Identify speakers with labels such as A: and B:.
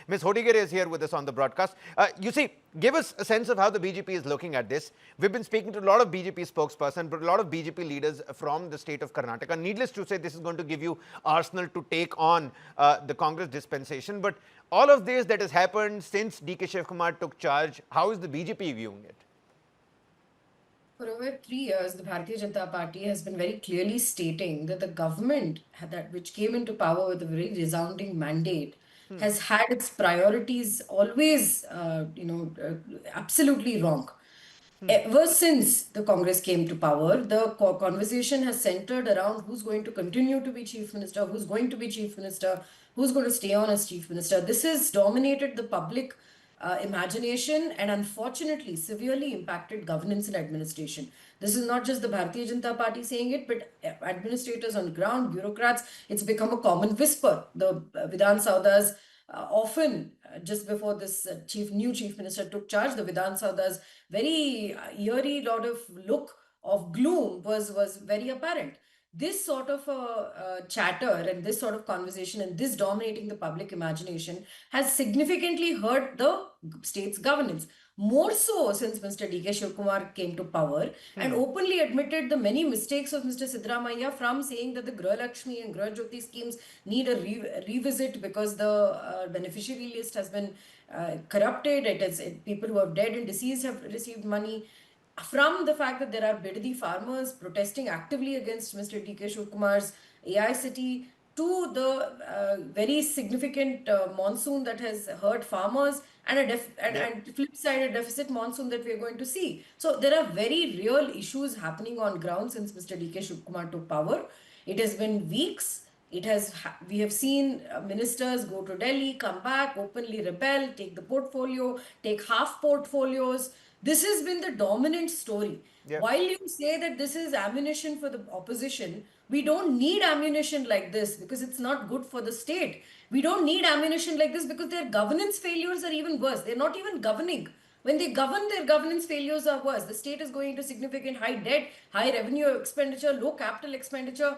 A: Ms. Hodigere is here with us on the broadcast. You see, give us a sense of how the BJP is looking at this. We've been speaking to a lot of BJP spokespersons, but a lot of BJP leaders from the state of Karnataka. Needless to say, this is going to give you arsenal to take on the Congress dispensation. But all of this that has happened since DK Shivkumar took charge, how is the BJP viewing it?
B: For over 3 years, the Bharatiya Janata Party has been very clearly stating that the government which came into power with a very resounding mandate has had its priorities always, absolutely wrong. Ever since the Congress came to power, the conversation has centered around who's going to continue to be chief minister, who's going to be chief minister, who's going to stay on as chief minister. This has dominated the public imagination and unfortunately severely impacted governance and administration. This is not just the Bharatiya Janata Party saying it, but administrators on ground, bureaucrats, it's become a common whisper. The Vidhan Saudas often, just before this new chief minister took charge, the Vidhan Sauda's very eerie lot of look of gloom was very apparent. This sort of chatter and this sort of conversation and this dominating the public imagination has significantly hurt the state's governance. More so since Mr. DK Shivkumar came to power and openly admitted the many mistakes of Mr. Siddaramaiah, from saying that the Grah Lakshmi and Grah Jyoti schemes need a revisit because the beneficiary list has been corrupted. People who have dead and deceased have received money, from the fact that there are Bidadi farmers protesting actively against Mr. DK Shivkumar's AI city, to the very significant monsoon that has hurt farmers, and and flip side, a deficit monsoon that we are going to see. So there are very real issues happening on ground since Mr. DK Shivkumar took power. It has been weeks. We have seen ministers go to Delhi, come back, openly rebel, take the portfolio, take half portfolios. This has been the dominant story.
A: Yeah.
B: While you say that this is ammunition for the opposition, we don't need ammunition like this because it's not good for the state. We don't need ammunition like this because their governance failures are even worse. They're not even governing. When they govern, their governance failures are worse. The state is going into significant high debt, high revenue expenditure, low capital expenditure.